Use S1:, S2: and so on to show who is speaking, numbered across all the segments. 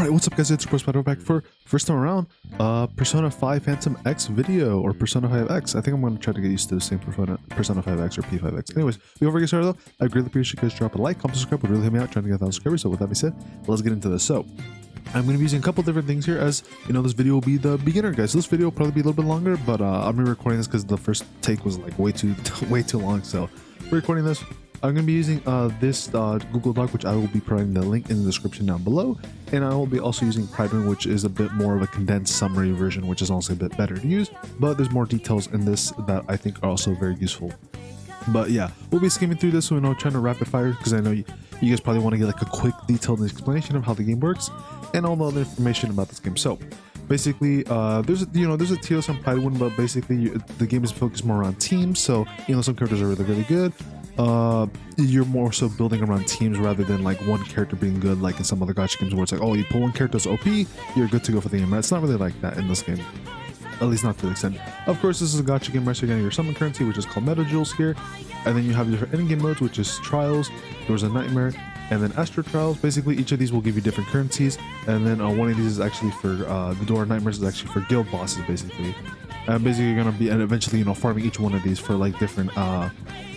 S1: Alright, what's up guys, it's your Spiderwolf back for first time around Persona 5 Phantom X video, or Persona 5X. I think I'm going to try to get used to the same Persona 5X or P5X. Anyways, before we get started though, I greatly appreciate you guys drop a like, comment, subscribe, would really help me out trying to get 1,000 subscribers. So with that being said, let's get into this. So I'm going to be using a couple different things here, as you know, this video will be the beginner guys. So this video will probably be a little bit longer, but I'm re-recording this because the first take was like way too long. So we're recording this. I'm going to be using this Google Doc, which I will be providing the link in the description down below. And I will be also using Pride, which is a bit more of a condensed summary version, which is also a bit better to use. But there's more details in this that I think are also very useful. But yeah, we'll be skimming through this, so trying to rapid fire, because I know you guys probably want to get like a quick detailed explanation of how the game works and all the other information about this game. So basically, there's a TOS on Pride, but basically the game is focused more on teams. So some characters are really good. You're more so building around teams rather than like one character being good, like in some other gacha games where it's like, oh, you pull one character as OP, you're good to go for the game. It's not really like that in this game, at least not to the extent. Of course, this is a gacha game, right? So you're getting your summon currency, which is called meta jewels here, and then you have different ending game modes, which is trials, there's a nightmare, and then Astro Trials. Basically, each of these will give you different currencies, and then one of these is actually for the Door Nightmares is actually for guild bosses, basically. And basically, you're gonna be eventually farming each one of these for like different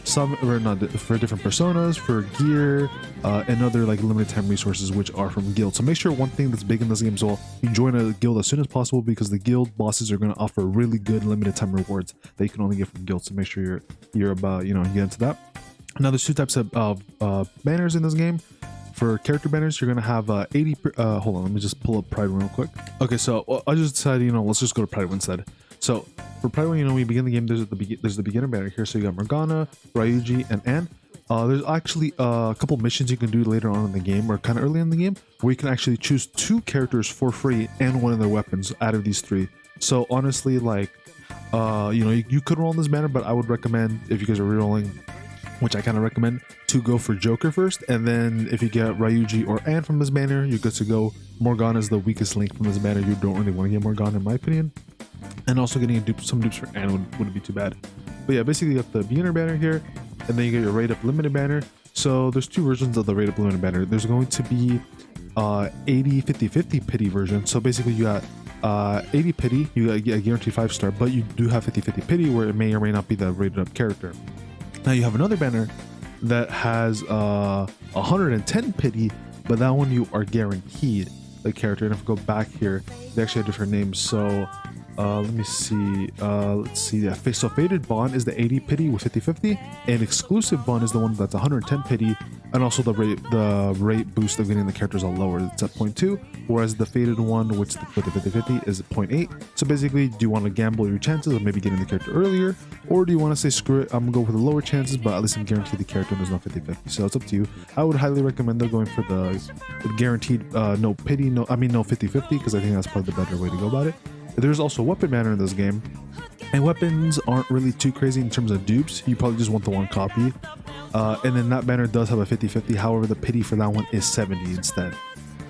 S1: for different personas, for gear, and other like limited time resources which are from guilds. So make sure one thing that's big in this game is you join a guild as soon as possible, because the guild bosses are going to offer really good limited time rewards that you can only get from guilds. So make sure you're about you get into that. Now there's two types of banners in this game. For character banners, you're gonna have 80 hold on, let me just pull up Pride real quick. Okay, so I just decided let's just go to Pride instead. So for Pride, when we begin the game, there's the beginner banner here. So you got Morgana, Ryuji, and Anne. There's actually a couple missions you can do later on in the game, or kind of early in the game, where you can actually choose 2 characters for free and one of their weapons out of these 3. So honestly, like you could roll on this banner, but I would recommend, if you guys are rerolling, which I kind of recommend, to go for Joker first, and then if you get Ryuji or Anne from this banner, you're good to go. Morgana is the weakest link from this banner. You don't really want to get Morgana, in my opinion. And also getting some dupes for Anne wouldn't be too bad. But yeah, basically you got the beginner banner here, and then you get your rate up limited banner. So there's 2 versions of the rate up limited banner. There's going to be 80 50 pity version. So basically you got 80 pity, you get a guaranteed 5-star, but you do have 50 pity where it may or may not be the rated up character. Now you have another banner that has 110 pity, but that one you are guaranteed the character. And if we go back here, they actually have different names. So let me see. Let's see. Yeah, so Faded Bond is the 80 pity with 50, and Exclusive Bond is the one that's 110 pity, and also the rate boost of getting the characters are lower. It's at 0.2, whereas the Faded one, which with the 50 is at 0.8. So basically, do you want to gamble your chances of maybe getting the character earlier, or do you want to say screw it, I'm gonna go for the lower chances, but at least I'm guaranteed the character and there's no 50. So it's up to you. I would highly recommend though going for the guaranteed no 50, because I think that's probably the better way to go about it. There's also a weapon banner in this game, and weapons aren't really too crazy in terms of dupes. You probably just want the one copy, and then that banner does have a 50. However, the pity for that one is 70 instead.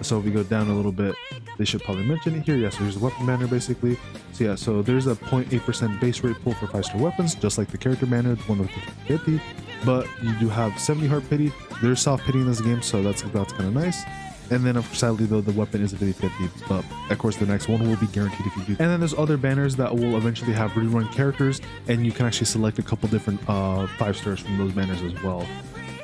S1: So if we go down a little bit, they should probably mention it here. Yeah, so here's the weapon banner basically. So yeah, so there's a 0.8% base rate pull for 5-star weapons, just like the character banner, the one with 50, but you do have 70 heart pity. There's soft pity in this game, so that's kind of nice. And then, sadly, though, the weapon is a 50, but of course, the next one will be guaranteed if you do. And then there's other banners that will eventually have rerun characters, and you can actually select a couple different 5-stars from those banners as well.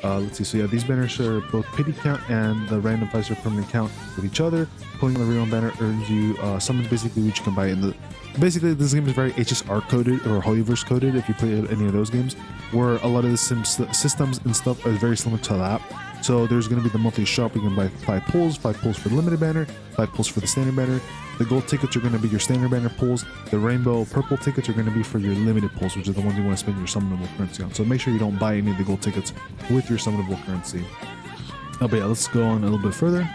S1: Let's see. So yeah, these banners share both pity count and the random 5-star permanent count with each other. Pulling on the rerun banner earns you summons, basically, which you can buy in the. Basically, this game is very HSR coded or Holyverse coded. If you play any of those games, where a lot of the systems and stuff are very similar to that. So there's going to be the monthly shop. You can buy 5 pulls for the limited banner, 5 pulls for the standard banner. The gold tickets are going to be your standard banner pulls. The rainbow purple tickets are going to be for your limited pulls, which are the ones you want to spend your summonable currency on. So make sure you don't buy any of the gold tickets with your summonable currency. But yeah, let's go on a little bit further.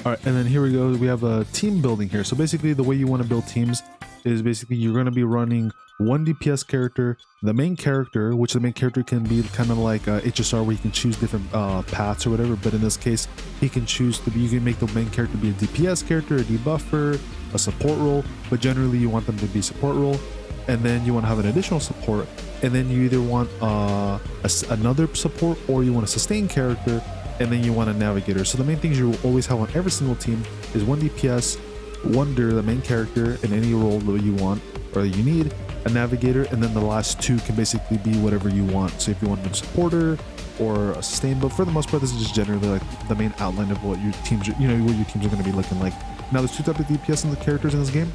S1: All right, and then here we go. We have a team building here. So basically, the way you want to build teams is basically you're going to be running one DPS character, the main character, which the main character can be kind of like HSR, where you can choose different paths or whatever. But in this case, he can choose to be, you can make the main character be a DPS character, a debuffer, a support role, but generally you want them to be support role. And then you want to have an additional support, and then you either want another support, or you want a sustain character, and then you want a navigator. So the main things you will always have on every single team is 1 DPS, Wonder, the main character in any role that you want or that you need, a navigator, and then the last 2 can basically be whatever you want. So if you want a supporter or a sustain, but for the most part, this is just generally like the main outline of what your teams, what your teams are going to be looking like. Now, there's 2 types of DPS in the characters in this game.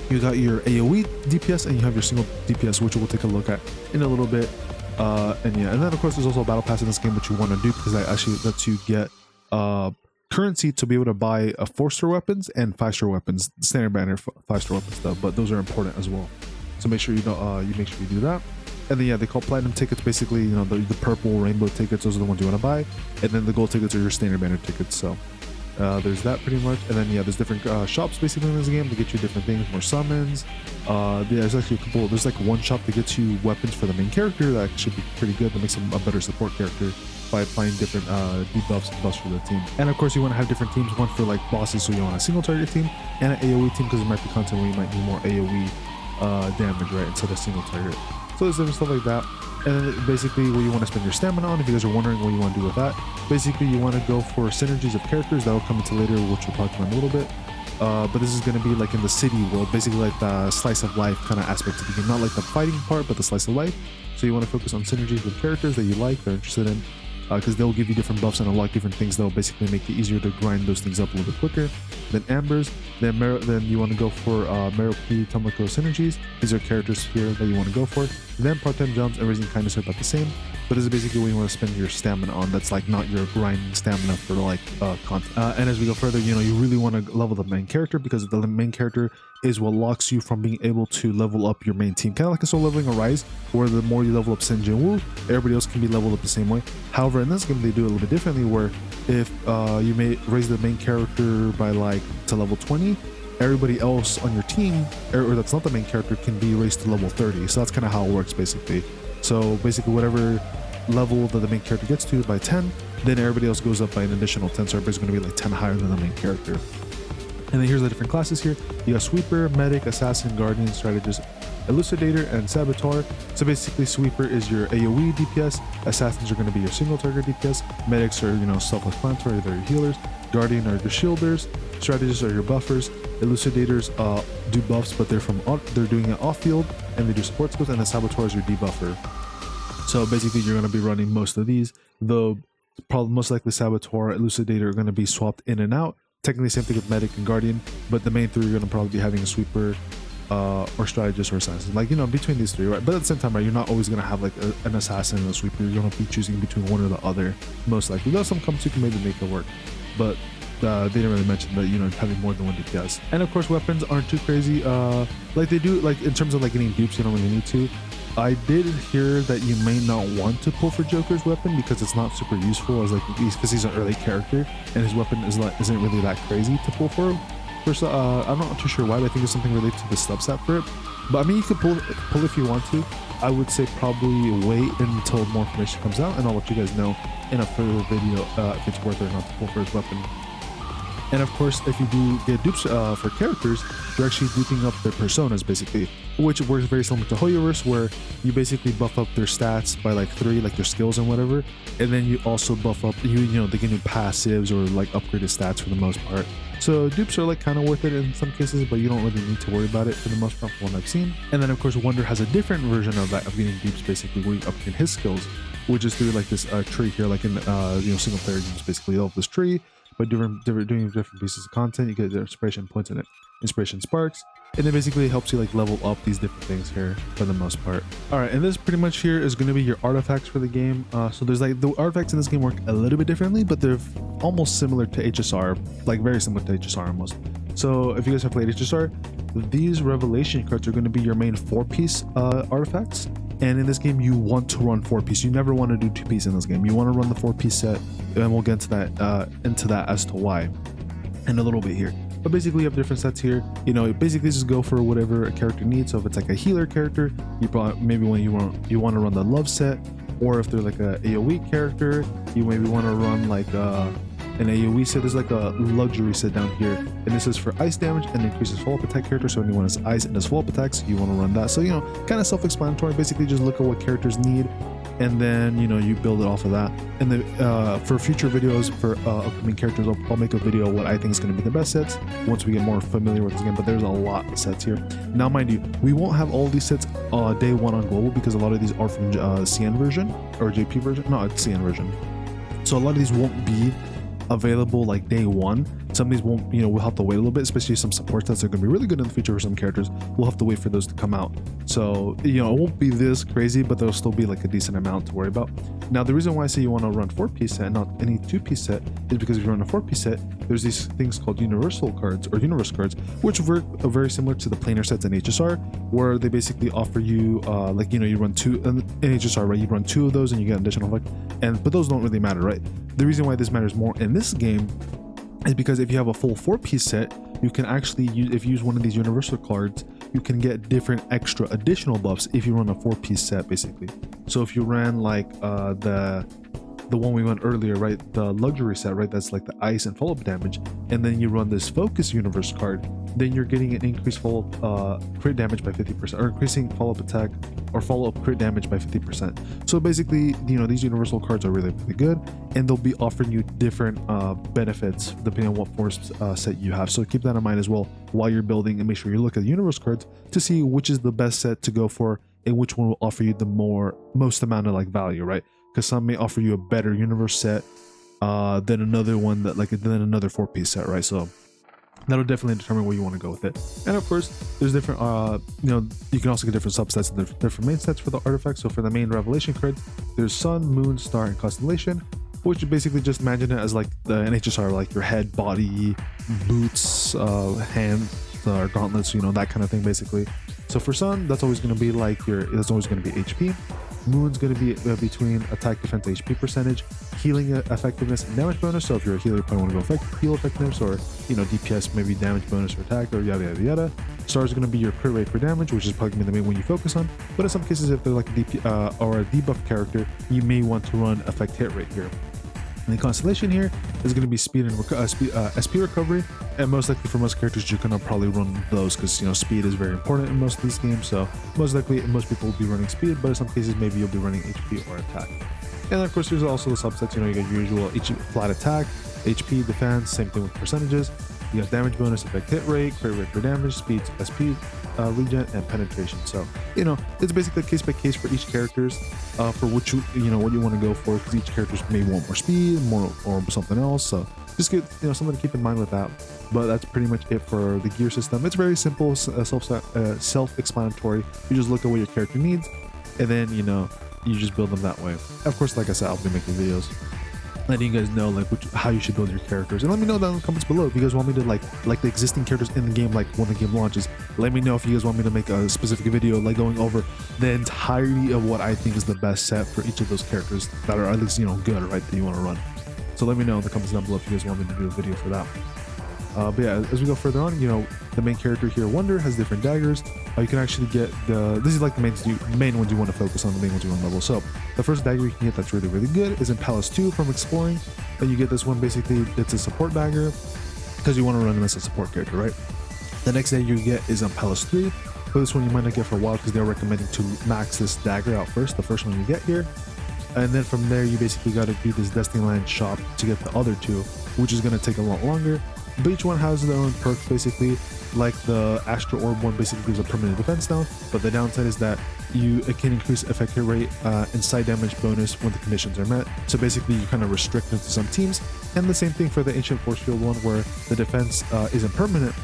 S1: You got your AoE DPS and you have your single DPS, which we'll take a look at in a little bit. And then of course there's also a battle pass in this game, which you want to do because that actually lets you get currency to be able to buy 4-star weapons and 5-star weapons. Standard banner 5-star weapons though, but those are important as well. So make sure you do that. And then they call platinum tickets basically, the purple rainbow tickets, those are the ones you want to buy. And then the gold tickets are your standard banner tickets. So there's that pretty much. And then there's different shops basically in this game to get you different things, more summons. There's actually there's like one shop that gets you weapons for the main character that should be pretty good, that makes him a better support character by applying different debuffs and buffs for the team. And of course you want to have different teams, one for like bosses, so you want a single target team, and an AoE team because there might be content where you might need more AoE damage, right, instead of single target. So there's different stuff like that. And then basically what you want to spend your stamina on, if you guys are wondering what you want to do with that, basically you want to go for synergies of characters that will come into later, which we'll talk about in a little bit. But this is going to be like in the city world, basically like the slice of life kind of aspect of the game, not like the fighting part, but the slice of life. So you want to focus on synergies with characters that you like, that are interested in, because they'll give you different buffs and unlock different things that will basically make it easier to grind those things up a little bit quicker. Then ambers, then you want to go for Merope, Tomoko synergies. These are characters here that you want to go for. Then part-time jumps and raising kindness are about the same, but this is basically what you want to spend your stamina on. That's like not your grinding stamina for like content. And as we go further, you really want to level the main character, because the main character is what locks you from being able to level up your main team. Kind of like a soul leveling or Rise, where the more you level up Senju and Wu, everybody else can be leveled up the same way. However, in this game they do it a little bit differently, where if you may raise the main character by like to level 20, everybody else on your team, or that's not the main character, can be raised to level 30. So that's kind of how it works basically. So basically whatever level that the main character gets to by 10, then everybody else goes up by an additional 10, so everybody's going to be like 10 higher than the main character. And then here's the different classes here. You got Sweeper, Medic, Assassin, Guardian, Strategist, Elucidator, and Saboteur. So basically Sweeper is your AoE DPS, Assassins are going to be your single target DPS, Medics are self-explanatory, they're your healers, Guardian are your shielders, Strategists are your buffers, Elucidators do buffs, but they're doing it off field, and they do support skills, and the Saboteur is your debuffer. So basically you're going to be running most of these, though probably most likely Saboteur, Elucidator are going to be swapped in and out. Technically same thing with Medic and Guardian, but the main 3 are going to probably be having a Sweeper or Strategist or Assassin, like between these 3, right? But at the same time, right, you're not always going to have like an Assassin and a Sweeper. You're going to be choosing between one or the other, most likely. Though some comes you can maybe make it work, but they didn't really mention that having more than 1 DPS. And of course weapons aren't too crazy, like they do, like in terms of like getting dupes, you don't really need to. I did hear that you may not want to pull for Joker's weapon because it's not super useful, as because he's an early character and his weapon isn't really that crazy to pull for. First, I'm not too sure why, but I think there's something related to the subset for it. But I mean, you could pull if you want to. I would say probably wait until more information comes out, and I'll let you guys know in a further video if it's worth it or not to pull for his weapon. And of course, if you do get dupes for characters, you're actually duping up their personas basically, which works very similar to Hoyoverse, where you basically buff up their stats by like 3, like their skills and whatever, and then you also buff up they give you passives or like upgraded stats for the most part. So dupes are like kind of worth it in some cases, but you don't really need to worry about it for the most part from what I've seen. And then of course Wonder has a different version of that, of getting dupes basically, where you upgrade his skills, which is through like this tree here, like in single player games basically. You have this tree. By doing different pieces of content, you get the inspiration points in it, inspiration sparks, and it basically helps you like level up these different things here for the most part. All right, and this pretty much here is going to be your artifacts for the game. So there's like the artifacts in this game work a little bit differently, but they're almost similar to HSR, like very similar to HSR almost. So if you guys have played HSR, these revelation cards are going to be your main 4-piece artifacts. And in this game, you want to run 4-piece. You never want to do 2-piece in this game. You want to run the 4-piece set, and we'll get into that as to why in a little bit here. But basically, you have different sets here. Basically just go for whatever a character needs. So if it's like a healer character, you probably maybe when you want to run the love set, or if they're like a AoE character, you maybe want to run like an AoE set. There's like a luxury set down here, and this is for ice damage and increases follow-up attack character. So anyone has ice and does follow-up attacks, you want to run that. So kind of self-explanatory. Basically just look at what characters need and then you build it off of that. And then for future videos for upcoming characters, I'll make a video what I think is going to be the best sets once we get more familiar with this game. But there's a lot of sets here. Now mind you, we won't have all these sets day one on global, because a lot of these are from CN version or JP version. No, it's CN version, so a lot of these won't be available like day one. Some of these won't, we'll have to wait a little bit, especially some support sets are going to be really good in the future for some characters. We'll have to wait for those to come out. So it won't be this crazy, but there'll still be like a decent amount to worry about. Now the reason why I say you want to run 4-piece set, not any 2-piece set, is because if you run a 4-piece set, there's these things called universal cards or universe cards, which work very similar to the planar sets in HSR, where they basically offer you you run two in HSR, right? You run 2 of those and you get additional effect, but those don't really matter, right? The reason why this matters more in this game is because if you have a full 4-piece set, you can actually use, if you use one of these universal cards, you can get different extra additional buffs if you run a 4-piece set, basically. So if you ran like the one we went earlier, right, the luxury set, right, that's like the ice and follow-up damage, and then you run this focus universe card, then you're getting an increased follow-up crit damage by 50%, or increasing follow-up attack or follow-up crit damage by 50%. So basically, these universal cards are really, really good, and they'll be offering you different benefits depending on what force set you have. So keep that in mind as well while you're building, and make sure you look at the universe cards to see which is the best set to go for and which one will offer you the most amount of like value, right? Because some may offer you a better universe set than another one than another 4-piece set, right? So that'll definitely determine where you want to go with it. And of course, there's different you can also get different subsets and different main sets for the artifacts. So for the main revelation cards, there's sun, moon, star, and constellation, which you basically just imagine it as like the NHSR, like your head, body, boots, hands, or gauntlets, that kind of thing basically. So for sun, that's always going to be like that's always going to be HP. Moon's going to be between attack, defense, HP percentage, healing effectiveness, and damage bonus. So if you're a healer, you probably want to go heal effectiveness, or DPS, maybe damage bonus or attack, or yada yada yada. Star is going to be your crit rate for damage, which is probably going to be the main one you focus on. But in some cases, if they're like a DP or a debuff character, you may want to run effect hit rate here. And the constellation here is going to be speed and SP recovery, and most likely for most characters you're going to probably run those because speed is very important in most of these games. So most likely most people will be running speed, but in some cases maybe you'll be running HP or attack. And of course there's also the subsets. You got your usual flat attack, HP, defense, same thing with percentages. You got damage bonus, effect hit rate, crit rate for damage, speed, SP, regen, and penetration. So it's basically case by case for each characters for what what you want to go for, because each character may want more speed, more or something else. So just get something to keep in mind with that. But that's pretty much it for the gear system. It's very simple, self-explanatory. You just look at what your character needs, and then you just build them that way. Of course, like I said, I'll be making videos letting you guys know how you should build your characters, and let me know down in the comments below if you guys want me to like the existing characters in the game, like when the game launches. Let me know if you guys want me to make a specific video like going over the entirety of what I think is the best set for each of those characters that are at least good, right, that you want to run. So let me know in the comments down below if you guys want me to do a video for that. But yeah, as we go further on, the main character here, Wonder, has different daggers. You can actually get this is like the main ones you want to focus on, the main ones you want to level. So the first dagger you can get that's really, really good is in Palace 2 from Exploring. And you get this one, basically, it's a support dagger because you want to run him as a support character, right? The next dagger you get is on Palace 3. But this one you might not get for a while because they're recommending to max this dagger out first, the first one you get here. And then from there, you basically got to do this Destiny Land shop to get the other 2, which is going to take a lot longer. But each one has their own perks, basically. Like the Astro Orb one basically gives a permanent defense down, but the downside is that it can increase effect hit rate and side damage bonus when the conditions are met. So basically you kind of restrict them to some teams. And the same thing for the Ancient Force Field one, where the defense isn't permanent,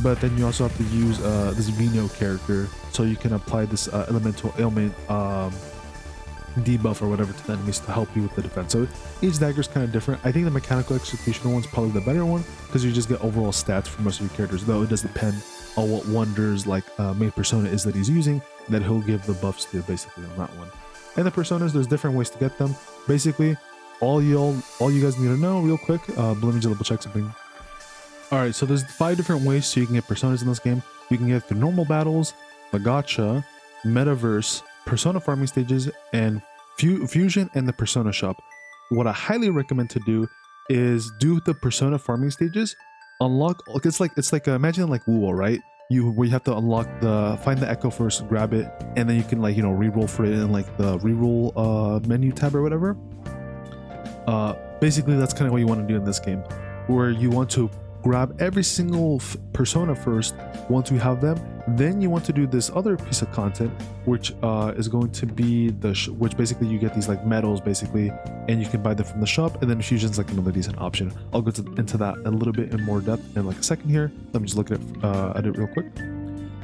S1: but then you also have to use this Vino character, so you can apply this elemental ailment debuff or whatever to the enemies to help you with the defense. So each dagger is kind of different. I think the mechanical executioner one's probably the better one because you just get overall stats for most of your characters, though it does depend on what Wonder's main persona is that he's using, that he'll give the buffs to basically on that one. And the personas, there's different ways to get them. Basically all you guys need to know real quick, let me just double check something. All right, so there's 5 different ways so you can get personas in this game. You can get through normal battles, the gacha, metaverse, persona farming stages, and fusion, and the persona shop. What I highly recommend to do is do the persona farming stages, unlock, it's like imagine like WoW, right? where you have to find the echo first, grab it, and then you can like, you know, re-roll for it in like the re-roll menu tab or whatever. Basically that's kind of what you want to do in this game, where you want to grab every single persona first. Once you have them, then you want to do this other piece of content, which is going to be which basically you get these like medals basically, and you can buy them from the shop, and then fusion's like another decent option. I'll go into that a little bit in more depth in like a second here. Let me just look at it real quick.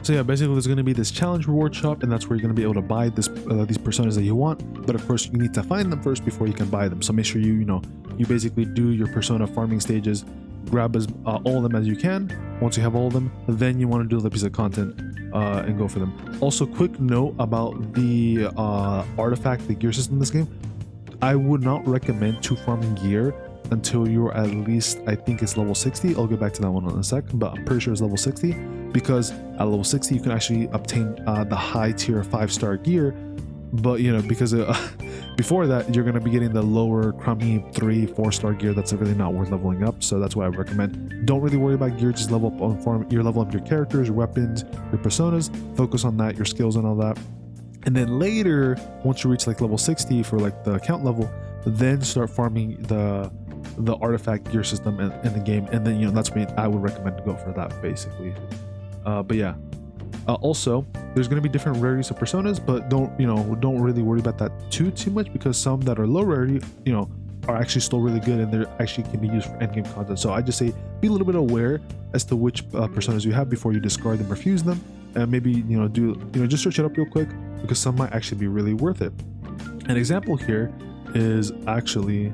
S1: So yeah, basically there's going to be this challenge reward shop, and that's where you're going to be able to buy these personas that you want. But of course, you need to find them first before you can buy them. So make sure you basically do your persona farming stages, grab all of them as you can. Once you have all of them, then you want to do the piece of content and go for them. Also, quick note about the artifact, the gear system in this game. I would not recommend farming gear until you're at least, I think it's level 60. I'll get back to that one in a sec, but I'm pretty sure it's level 60, because at level 60 you can actually obtain the high tier 5-star gear. But you know, because before that you're going to be getting the lower crummy 3-4-star gear that's really not worth leveling up. So that's why I recommend, don't really worry about gear, just level up on farm. You level up your characters, your weapons, your personas, focus on that, your skills and all that. And then later, once you reach like level 60 for like the account level, then start farming the artifact gear system in the game. And then, you know, that's when I would recommend to go for that basically. But yeah, also there's going to be different rarities of personas, but don't really worry about that too much, because some that are low rarity, you know, are actually still really good, and they actually can be used for endgame content. So I just say be a little bit aware as to which personas you have before you discard them or fuse them, and maybe just search it up real quick, because some might actually be really worth it. An example here is actually,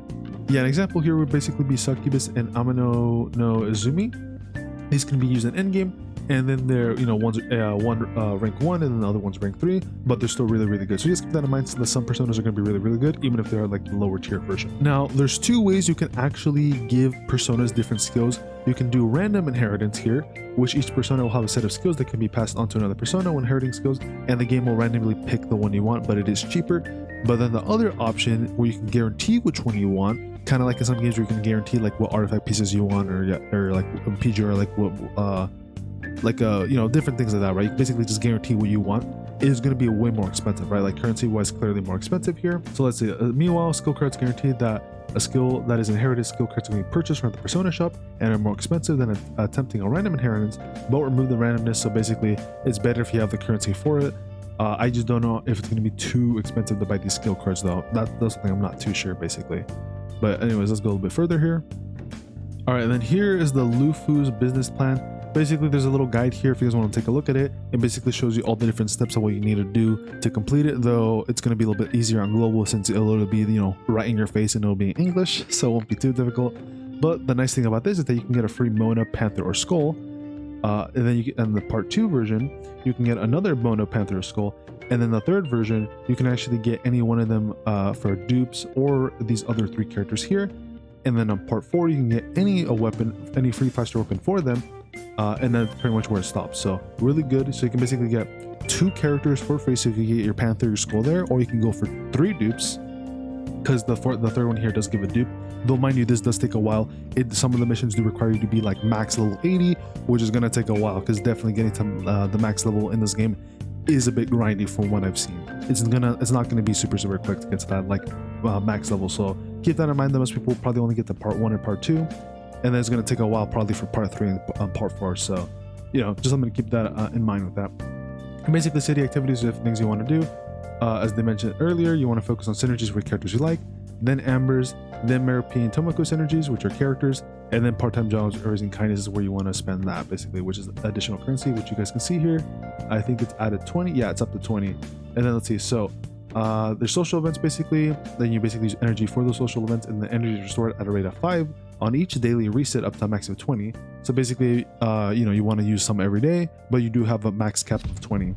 S1: an example here would basically be Succubus and Amano no Izumi. These can be used in endgame, and then they're, you know, one's rank 1 and then the other one's rank 3, but they're still really, really good. So just keep that in mind, that some personas are going to be really, really good, even if they're like the lower tier version. Now, there's 2 ways you can actually give personas different skills. You can do random inheritance here, which each persona will have a set of skills that can be passed on to another persona when inheriting skills, and the game will randomly pick the one you want, but it is cheaper. But then the other option, where you can guarantee which one you want, kind of like in some games where you can guarantee like what artifact pieces you want, or like PG, or like what you know, different things like that, right? You can basically just guarantee what you want. It is going to be way more expensive, right? Like currency wise, clearly more expensive here. So let's see. Meanwhile, skill cards guaranteed that a skill that is inherited skill cards can be purchased from the persona shop and are more expensive than attempting a random inheritance, but remove the randomness. So basically it's better if you have the currency for it. I just don't know if it's going to be too expensive to buy these skill cards though. That's something I'm not too sure basically. But anyways, let's go a little bit further here. All right, and then here is the Lufu's business plan. Basically, there's a little guide here if you guys want to take a look at it. It basically shows you all the different steps of what you need to do to complete it, though it's going to be a little bit easier on global, since it'll be, you know, right in your face, and it'll be in English, so it won't be too difficult. But the nice thing about this is that you can get a free Mona, Panther, or Skull, and then in the part 2 version, you can get another Mona, Panther, or Skull, and then the 3rd version, you can actually get any one of them for dupes or these other 3 characters here. And then on part 4, you can get any weapon, any free 5-star weapon for them. And that's pretty much where it stops. So really good. So you can basically get 2 characters for free. So you can get your Panther, your Skull there, or you can go for 3 dupes, because the 3rd one here does give a dupe. Though mind you, this does take a while. Some of the missions do require you to be like max level 80, which is going to take a while, because definitely getting to the max level in this game is a bit grindy from what I've seen. It's not gonna be super quick to get to that like max level. So keep that in mind, that most people probably only get to part 1 and part 2, and then it's going to take a while probably for part 3 and part 4. So, you know, just I'm going to keep that in mind with that. And basically, city activities are things you want to do. As they mentioned earlier, you want to focus on synergies with characters you like, then Ambers, then Merope and Tomoko synergies, which are characters, and then part-time jobs or raising kindness is where you want to spend that basically, which is additional currency, which you guys can see here. I think it's added 20. Yeah, it's up to 20. And then let's see. So there's social events basically. Then you basically use energy for those social events, and the energy is restored at a rate of 5 on each daily reset up to a max of 20. So basically, you know, you want to use some every day, but you do have a max cap of 20.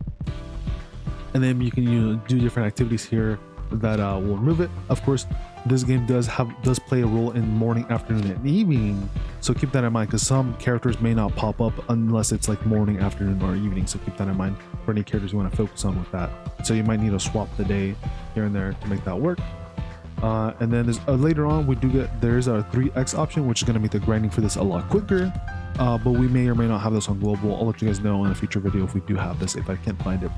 S1: And then you can do different activities here that will remove it. Of course, this game does play a role in morning, afternoon, and evening. So keep that in mind, because some characters may not pop up unless it's like morning, afternoon, or evening. So keep that in mind for any characters you want to focus on with that. So you might need to swap the day here and there to make that work. And then there's later on there's our 3X option, which is going to make the grinding for this a lot quicker. but we may or may not have this on global. I'll let you guys know in a future video if we do have this, if I can't find it.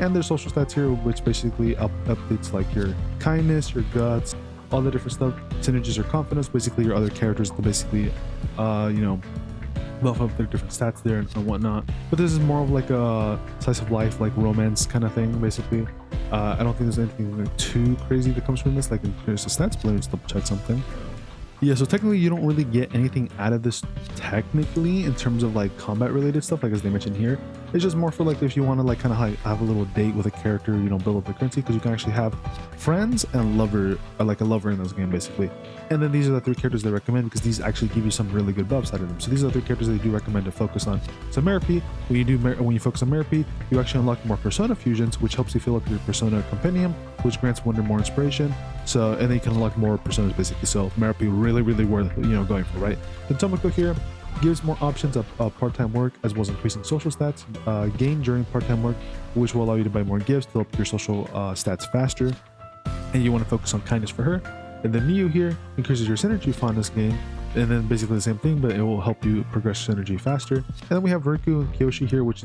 S1: And there's social stats here, which basically updates like your kindness, your guts, all the different stuff. Synergies or confidence, basically your other characters to basically, you know, buff up their different stats there and whatnot. But this is more of like a slice of life, like romance kind of thing, basically. I don't think there's anything like too crazy that comes from this, like in terms of stats, but let me just double check something. Yeah, so technically you don't really get anything out of this technically in terms of like combat related stuff, like as they mentioned here. It's just more for like if you want to like kind of like have a little date with a character, you know, build up the currency, because you can actually have friends and lover, or like a lover in this game basically. And then these are the 3 characters they recommend because these actually give you some really good buffs out of them. So these are the 3 characters they do recommend to focus on. So Merapy, when you focus on Merapy, you actually unlock more Persona fusions, which helps you fill up your Persona compendium, which grants 1 or more inspiration. So, and then you can unlock more personas basically. So Merapy really worth, you know, going for, right? The Tomoko here gives more options of part-time work, as well as increasing social stats gained during part-time work, which will allow you to buy more gifts to fill up your social stats faster. And you want to focus on kindness for her. And then Miyu here increases your synergy fondness gain, and then basically the same thing, but it will help you progress synergy faster. And then we have Riku and Kyoshi here, which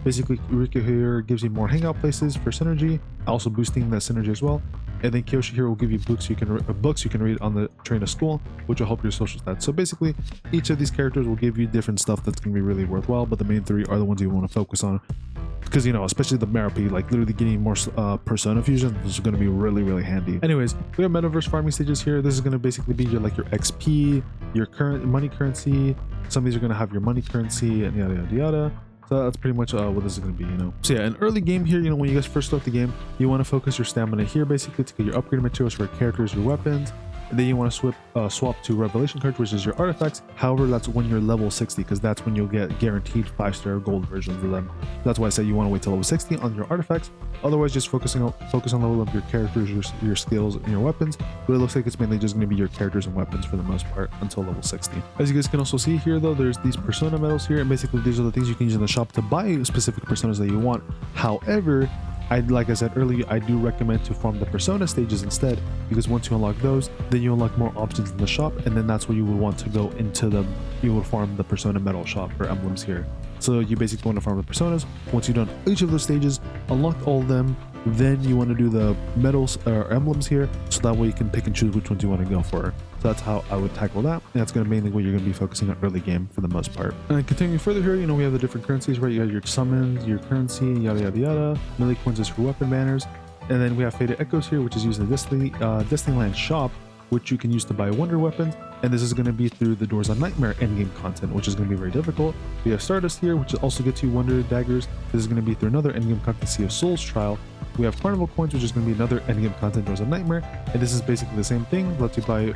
S1: basically Riku here gives you more hangout places for synergy, also boosting that synergy as well. And then Kyoshi here will give you books you can read on the train to school, which will help your social stats. So basically, each of these characters will give you different stuff that's going to be really worthwhile, but the main 3 are the ones you want to focus on. Because, you know, especially the Merapy, like literally getting more Persona fusion is going to be really handy. Anyways, we have metaverse farming stages here. This is going to basically be your like your XP, your current money currency. Some of these are going to have your money currency and yada. So that's pretty much what this is going to be, you know. So yeah, an early game here, you know, when you guys first start the game, you want to focus your stamina here basically to get your upgraded materials for your characters, your weapons. And then you want to swap to revelation cards, which is your artifacts. However, that's when you're level 60, because that's when you'll get guaranteed 5-star gold versions of them. That's why I say you want to wait till level 60 on your artifacts. Otherwise, just focus on level up your characters, your skills, and your weapons. But it looks like it's mainly just going to be your characters and weapons for the most part until level 60. As you guys can also see here, though, there's these persona medals here, and basically these are the things you can use in the shop to buy specific personas that you want. However, like I said earlier, I do recommend to farm the persona stages instead, because once you unlock those, then you unlock more options in the shop, and then that's where you would want to go into you would farm the persona medal shop or emblems here. So you basically want to farm the personas. Once you've done each of those stages, unlocked all of them, then you want to do the medals or emblems here, so that way you can pick and choose which ones you want to go for. So that's how I would tackle that. And that's going to mainly what you're going to be focusing on early game for the most part. And continuing further here, you know, we have the different currencies, right? You have your summons, your currency, yada melee coins is for weapon banners. And then we have Faded Echoes here, which is used in the Destinyland shop, which you can use to buy wonder weapons. And this is going to be through the Doors of Nightmare endgame content, which is going to be very difficult. We have Stardust here, which also gets you wonder daggers. This is going to be through another endgame content, Sea of Souls trial. We have Carnival coins, which is going to be another endgame content, Doors of Nightmare. And this is basically the same thing, lets you buy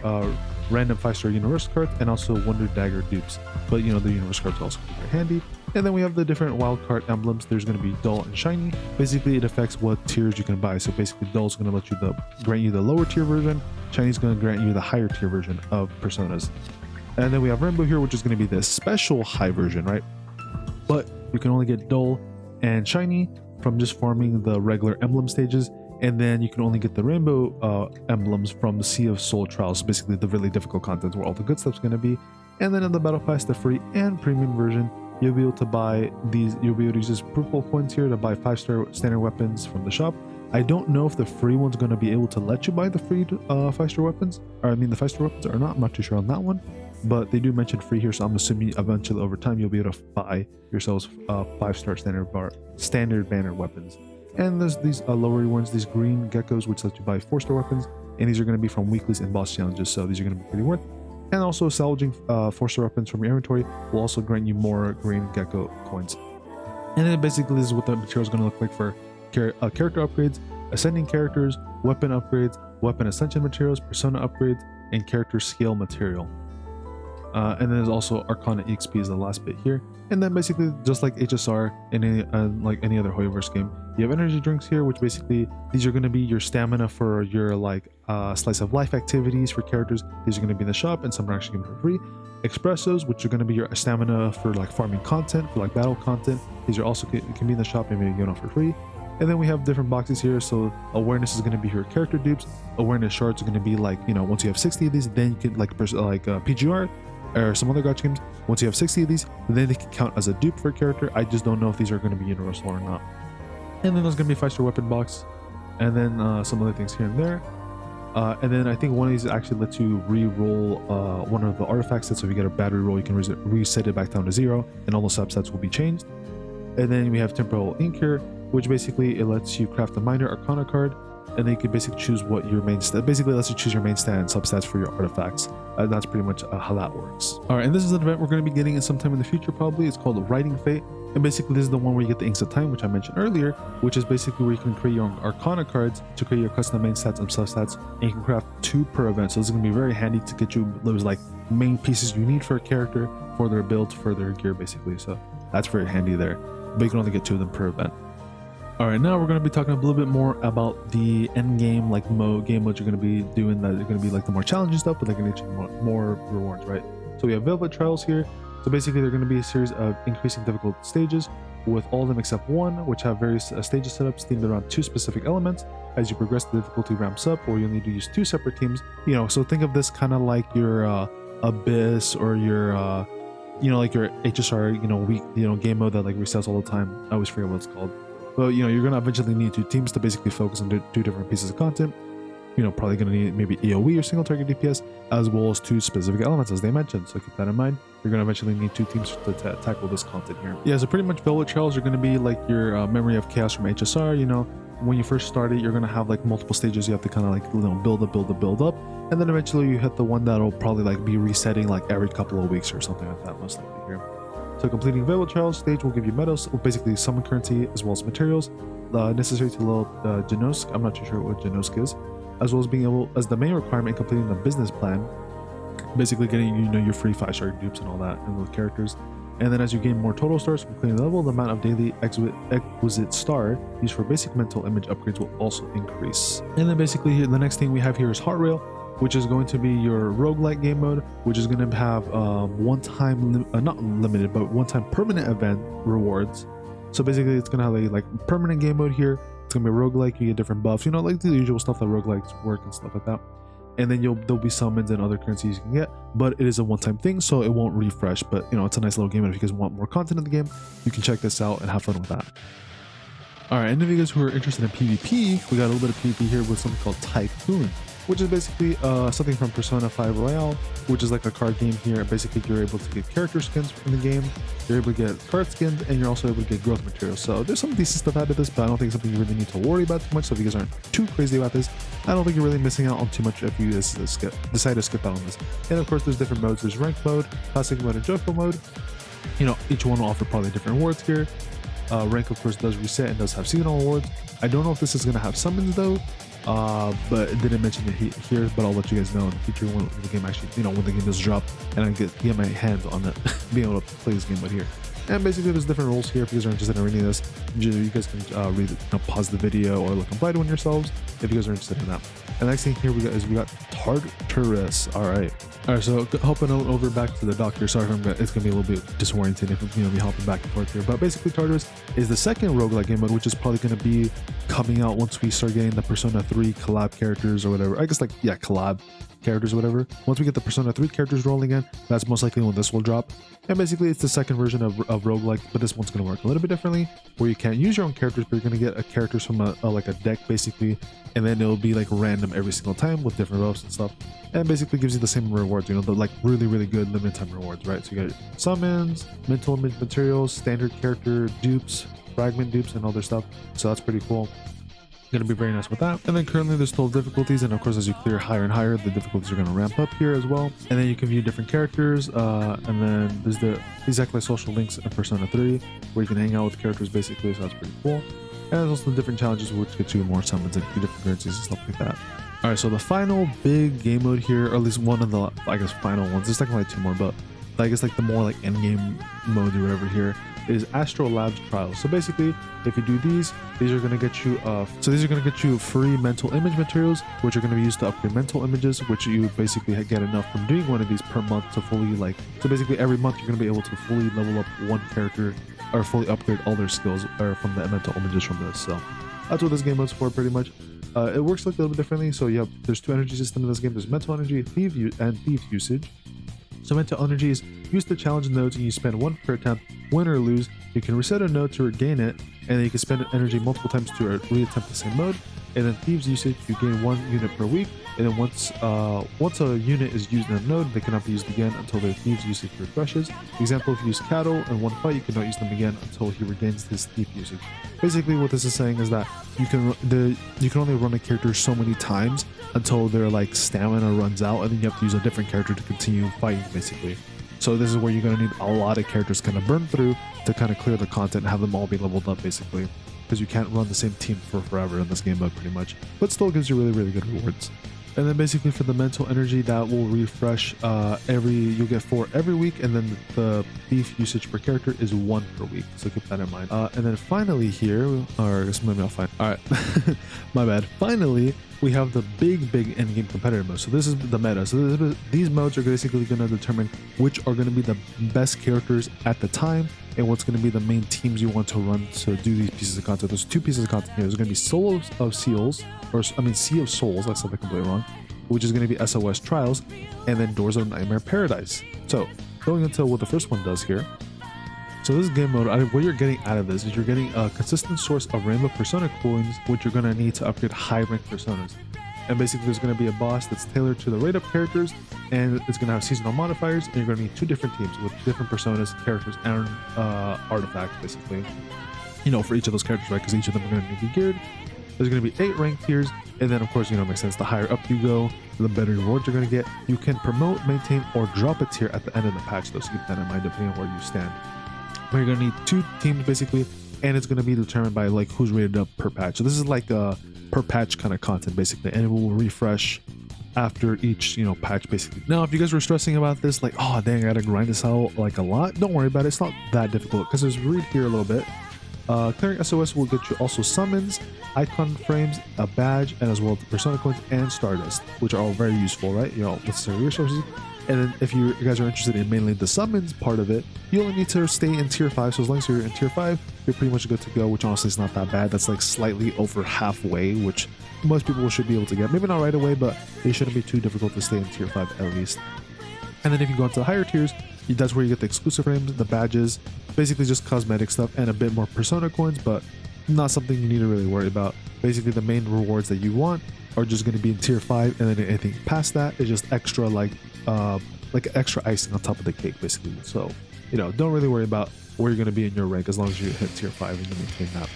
S1: random 5-star universal cards and also wonder dagger dupes. But you know, the universal cards also be very handy. And then we have the different wild card emblems. There's going to be dull and shiny. Basically, it affects what tiers you can buy. So basically, dull is going to let you grant you the lower tier version. Shiny is going to grant you the higher tier version of personas. And then we have rainbow here, which is going to be the special high version, right? But you can only get dull and shiny from just farming the regular emblem stages. And then you can only get the rainbow emblems from the Sea of Soul trials. So basically, the really difficult content where all the good stuff's going to be. And then in the battle pass, the free and premium version, you'll be able to buy these. You'll be able to use this purple coins here to buy 5-star standard weapons from the shop. I don't know if the free one's going to be able to let you buy the free 5-star weapons, or I mean the 5-star weapons or not. I'm not too sure on that one, but they do mention free here, so I'm assuming eventually over time you'll be able to buy yourselves 5-star standard banner weapons. And there's these lower ones, these green geckos, which let you buy 4-star weapons, and these are going to be from weeklies and boss challenges, so these are going to be pretty worth. And also salvaging 4-star weapons from your inventory will also grant you more green gecko coins. And then basically this is what the material is going to look like for character upgrades, ascending characters, weapon upgrades, weapon ascension materials, persona upgrades, and character scale material. And then there's also Arcana EXP is the last bit here. And then basically just like HSR and like any other Hoyoverse game, you have energy drinks here, which basically these are going to be your stamina for your like slice of life activities for characters. These are going to be in the shop, and some are actually going to be for free. Espressos, which are going to be your stamina for like farming content, for like battle content. These are also can be in the shop and maybe given off for free. And then we have different boxes here. So awareness is going to be your character dupes. Awareness shards are going to be like, you know, once you have 60 of these, then you can like PGR or some other gacha games, Once you have 60 of these, then they can count as a dupe for a character. I just don't know if these are going to be universal or not. And then there's going to be a 5-star weapon box, and then some other things here and there. And then I think one of these actually lets you re-roll one of the artifacts. So if you get a bad re-roll, you can reset it back down to 0, and all the subsets will be changed. And then we have temporal ink here, which basically it lets you craft a minor arcana card, and then you can basically choose what your main stat. Basically, lets you choose your main stat and substats for your artifacts. That's pretty much how that works. All right, and this is an event we're going to be getting in sometime in the future. Probably it's called Writing Fate. And basically this is the one where you get the Inks of Time, which I mentioned earlier, which is basically where you can create your own Arcana cards to create your custom main stats and substats, and you can craft 2 per event. So this is going to be very handy to get you those like main pieces you need for a character, for their build, for their gear basically. So that's very handy there, but you can only get 2 of them per event. All right, now we're going to be talking a little bit more about the end game like game modes you're going to be doing, that are going to be like the more challenging stuff, but they're going to get you more rewards, right? So we have Velvet Trials here. So basically they're going to be a series of increasing difficult stages, with all of them except one, which have various stages setups themed around 2 specific elements. As you progress, the difficulty ramps up, or you'll need to use 2 separate teams. You know, so think of this kind of like your Abyss, or your like your HSR, game mode that like resets all the time. I always forget what it's called. But you're going to eventually need 2 teams to basically focus on 2 different pieces of content. Probably going to need maybe AoE or single target DPS, as well as 2 specific elements, as they mentioned. So keep that in mind. You're going to eventually need 2 teams to tackle this content here. Yeah, so pretty much Velvet Trials are going to be like your Memory of Chaos from HSR. When you first start it, you're going to have like multiple stages. You have to kind of like build up, and then eventually you hit the one that'll probably like be resetting like every couple of weeks or something like that, most likely here. So completing Velvet Trials stage will give you medals, or basically summon currency, as well as materials necessary to level Janosk. I'm not too sure what Janosk is. As well as being able, as the main requirement, completing the business plan, basically getting your free 5-star dupes and all that and those characters. And then as you gain more total stars from completing the level, the amount of daily exquisite star used for basic mental image upgrades will also increase. And then basically the next thing we have here is Heart Rail, which is going to be your roguelike game mode, which is going to have one-time, not limited, but one-time permanent event rewards. So basically it's going to have a like permanent game mode here. It's gonna be roguelike. You get different buffs, like the usual stuff that roguelikes work and stuff like that. And then there'll be summons and other currencies you can get, but it is a one-time thing, so it won't refresh. But it's a nice little game, and if you guys want more content in the game, you can check this out and have fun with that. All right, and if you guys who are interested in PvP, we got a little bit of PvP here with something called Tycoon, which is basically something from Persona 5 Royale, which is like a card game here. Basically, you're able to get character skins in the game, you're able to get card skins, and you're also able to get growth materials. So there's some decent stuff out of this, but I don't think it's something you really need to worry about too much. So if you guys aren't too crazy about this, I don't think you're really missing out on too much if you decide to skip out on this. And of course, there's different modes. There's ranked mode, classic mode, and joyful mode. Each one will offer probably different rewards here. Rank, of course, does reset and does have seasonal awards. I don't know if this is going to have summons though, but it didn't mention it here, but I'll let you guys know in the future when the game actually, when the game does drop and I get my hands on it, being able to play this game right here. And basically there's different rules here if you guys are interested in reading this. You guys can read it, pause the video or look and apply to one yourselves if you guys are interested in that. And the next thing here we got Tartarus. All right, so hopping over back to the doctor. Sorry if it's gonna be a little bit disorienting if me hopping back and forth here. But basically Tartarus is the second roguelike game mode, which is probably gonna be coming out once we start getting the Persona 3 collab characters or whatever. I guess collab characters or whatever. Once we get the Persona 3 characters rolling in, that's most likely when this will drop. And basically it's the second version of roguelike, but this one's going to work a little bit differently, where you can't use your own characters, but you're going to get characters from a deck basically, and then it'll be like random every single time with different buffs and stuff, and basically gives you the same rewards, the like really good limited time rewards, right? So you got summons, mental image materials, standard character dupes, fragment dupes, and other stuff. So that's pretty cool. Going to be very nice with that. And then currently there's 12 difficulties, and of course as you clear higher and higher, the difficulties are going to ramp up here as well. And then you can view different characters, and then there's the exactly social links in Persona 3 where you can hang out with characters basically, so that's pretty cool. And there's also the different challenges which get you more summons and different currencies and stuff like that. All right, so the final big game mode here, or at least one of the final ones, there's technically 2 more, but I guess the more end game mode or whatever here is Astro Labs Trials. So basically, if you do these are going to get you free mental image materials, which are going to be used to upgrade mental images, which you basically get enough from doing one of these per month to fully so basically every month you're going to be able to fully level up one character or fully upgrade all their skills or from the mental images from this. So that's what this game mode's for pretty much. It works a little bit differently. So there's 2 energy systems in this game. There's mental energy, thief usage. So mental energy is used to challenge nodes, and you spend 1 per attempt. Win or lose, you can reset a node to regain it, and then you can spend energy multiple times to reattempt the same mode. And then thieves usage, you gain 1 unit per week, and then once a unit is used in a node, they cannot be used again until their thieves usage refreshes. For example, if you use cattle in one fight, you cannot use them again until he regains his thief usage. Basically, what this is saying is that you can only run a character so many times until their like stamina runs out, and then you have to use a different character to continue fighting, basically. So this is where you're going to need a lot of characters kind of burn through to kind of clear the content and have them all be leveled up, basically, because you can't run the same team for forever in this game mode pretty much, but still gives you really, really good rewards. And then basically for the mental energy, that will refresh you'll get 4 every week, and then the thief usage per character is 1 per week, so keep that in mind. And then finally here, or I guess maybe I'll find, all right, my bad. Finally, we have the big endgame competitive mode. So this is the meta. So these modes are basically going to determine which are going to be the best characters at the time, and what's going to be the main teams you want to run to do these pieces of content. There's 2 pieces of content here. There's going to be Sea of Souls, I said that completely wrong, which is going to be SOS Trials, and then Doors of Nightmare Paradise. So going into what the first one does here. So this game mode, what you're getting out of this is you're getting a consistent source of rainbow persona coins, which you're going to need to upgrade high rank personas. And basically there's going to be a boss that's tailored to the rate up characters, and it's going to have seasonal modifiers, and you're going to need 2 different teams with different personas, characters, and artifacts, basically, for each of those characters, right? Because each of them are going to need to be geared. There's going to be 8 rank tiers, and then of course, it makes sense, the higher up you go, the better rewards you're going to get. You can promote, maintain, or drop a tier at the end of the patch, though, so keep that in mind depending on where you stand. But you're going to need 2 teams basically, and it's going to be determined by like who's rated up per patch. So this is like a per patch kind of content basically, and it will refresh after each patch basically. Now if you guys were stressing about this, like, oh dang, I gotta grind this out like a lot, don't worry about it. It's not that difficult, because there's read here a little bit. Clearing SOS will get you also summons, icon frames, a badge, and as well as persona coins and stardust, which are all very useful, right? Necessary resources. And then if you guys are interested in mainly the summons part of it, you only need to stay in tier 5. So as long as you're in tier 5, you're pretty much good to go, which honestly is not that bad. That's like slightly over halfway, which most people should be able to get. Maybe not right away, but it shouldn't be too difficult to stay in tier 5 at least. And then if you go into the higher tiers, that's where you get the exclusive frames, the badges, basically just cosmetic stuff, and a bit more persona coins, but not something you need to really worry about. Basically the main rewards that you want are just going to be in tier 5, and then anything past that is just extra like extra icing on top of the cake basically. So don't really worry about where you're going to be in your rank as long as you hit tier 5 and you maintain that.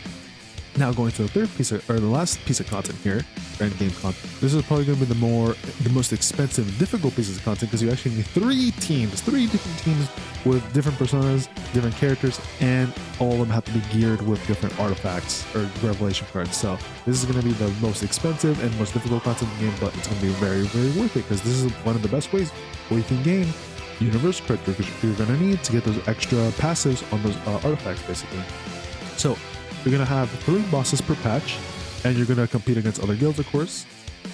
S1: Now going to the last piece of content here, end game content. This is probably going to be the most expensive and difficult pieces of content, because you actually need 3 different teams with different personas, different characters, and all of them have to be geared with different artifacts or revelation cards. So this is going to be the most expensive and most difficult content in the game, but it's going to be very, very worth it, because this is one of the best ways where you can gain universe credit, which you're going to need to get those extra passives on those artifacts basically. So you're going to have 3 bosses per patch, and you're going to compete against other guilds, of course.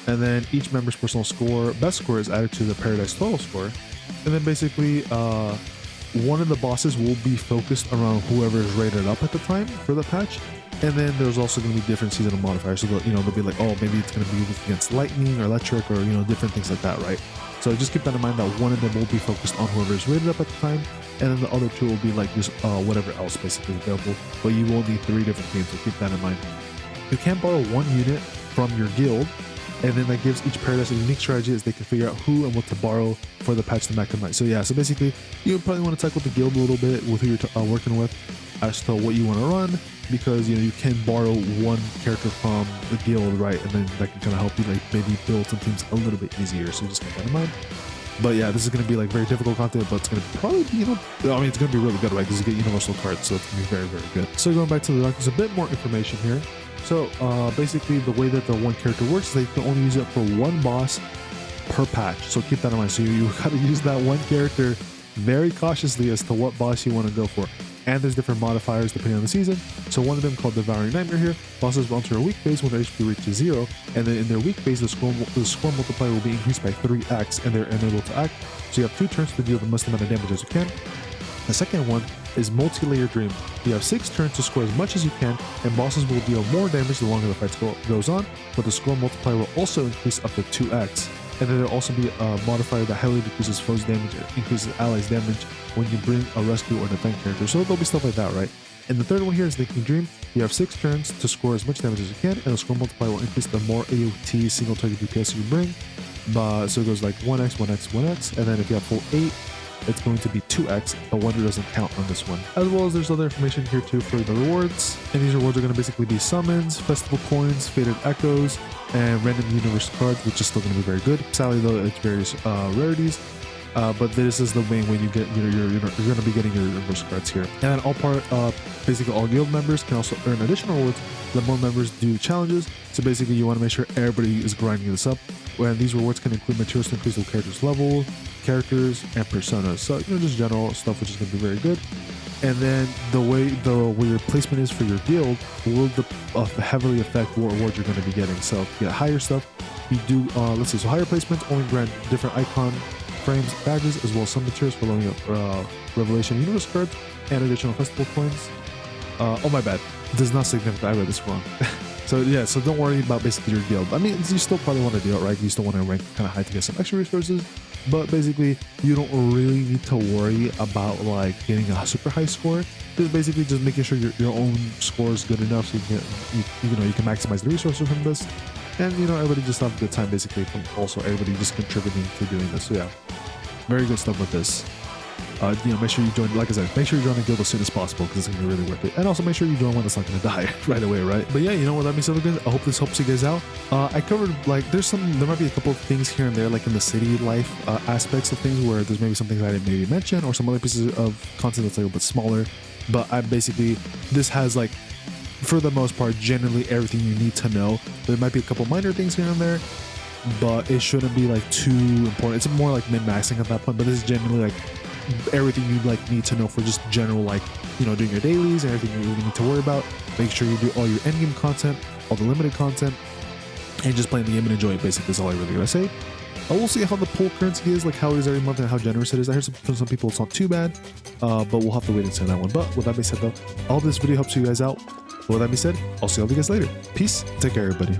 S1: And then each member's personal score, best score, is added to the Paradise total score. And then basically, one of the bosses will be focused around whoever is rated up at the time for the patch. And then there's also going to be different seasonal modifiers. So they'll be like, oh, maybe it's going to be against lightning or electric, or different things like that, right? So just keep that in mind, that one of them will be focused on whoever is rated up at the time, and then the other 2 will be like just whatever else basically available, but you will need 3 different teams, so keep that in mind. You can borrow 1 unit from your guild, and then that gives each Paradise a unique strategy as they can figure out who and what to borrow for the patch to maximize. So yeah, so basically you probably want to talk with the guild a little bit with who you're working with as to what you want to run, because you can borrow 1 character from the guild, right? And then that can kind of help you like maybe build some things a little bit easier, so just keep that in mind. But yeah, this is going to be like very difficult content, but it's going to probably be, it's going to be really good, right? Because you get universal cards, so it's going to be very, very good. So going back to the doc, there's a bit more information here. So basically the way that the 1 character works is that you can only use it for 1 boss per patch. So keep that in mind. So you got to use that 1 character very cautiously as to what boss you want to go for. And there's different modifiers depending on the season. So one of them called Devouring Nightmare here. Bosses will enter a weak phase when their HP reaches 0, and then in their weak phase, the score multiplier will be increased by 3x, and they're unable to act. So you have 2 turns to deal the most amount of damage as you can. The second one is Multi-Layer Dream. You have 6 turns to score as much as you can, and bosses will deal more damage the longer the fight goes on, but the score multiplier will also increase up to 2x. And then there'll also be a modifier that heavily decreases foes damage and increases allies damage when you bring a rescue or defend character. So there'll be stuff like that, right? And the third one here is Thinking Dream. You have 6 turns to score as much damage as you can, and the score multiplier will increase the more AOT single target DPS you bring. So it goes like 1x, 1x, 1x, and then if you have full 8, it's going to be 2x, but wonder doesn't count on this one. As well as there's other information here too for the rewards, and these rewards are going to basically be summons, festival coins, faded echoes, and random universe cards, which is still going to be very good. Sadly though, it's various rarities, but this is the way when you get you're going to be getting your universe cards here. And then basically all guild members can also earn additional rewards. The more members do challenges, so basically you want to make sure everybody is grinding this up. And these rewards can include materials to increase the character's level, characters, and personas. So just general stuff, which is going to be very good. And then the way your placement is for your guild will heavily affect what rewards you're going to be getting. So if you get higher stuff, you do let's see. So higher placements only grant different icon frames, badges, as well as some materials for loading up Revelation Universe cards and additional festival coins. Oh my bad, it does not signify I read this wrong. So yeah, so don't worry about basically your guild. I mean, you still probably want to do it, right? You still want to rank kind of high to get some extra resources, but basically you don't really need to worry about like getting a super high score. Just basically just making sure your own score is good enough so you can maximize the resources from this, and everybody just have a good time basically from also everybody just contributing to doing this. So yeah, very good stuff with this. Make sure you join, like I said, make sure you join the guild as soon as possible because it's going to be really worth it. And also make sure you join one that's not going to die right away, right? But yeah, what that means, guys, I hope this helps you guys out. I covered, like, there might be a couple of things here and there, like in the city life aspects of things where there's maybe some things I didn't maybe mention or some other pieces of content that's like a little bit smaller. But this has, like, for the most part, generally everything you need to know. There might be a couple minor things here and there, but it shouldn't be, like, too important. It's more like min-maxing at that point, but this is generally, like, everything you need to know for just general, like, doing your dailies and everything you really need to worry about. Make sure you do all your endgame content, all the limited content, and just playing the game and enjoy it. Basically, is all I really gotta say. I will see how the pool currency is, like how it is every month and how generous it is. I heard from some people it's not too bad, but we'll have to wait and see on that one. But with that being said though, I hope this video helps you guys out. With that being said, I'll see all of you guys later. Peace. Take care, everybody.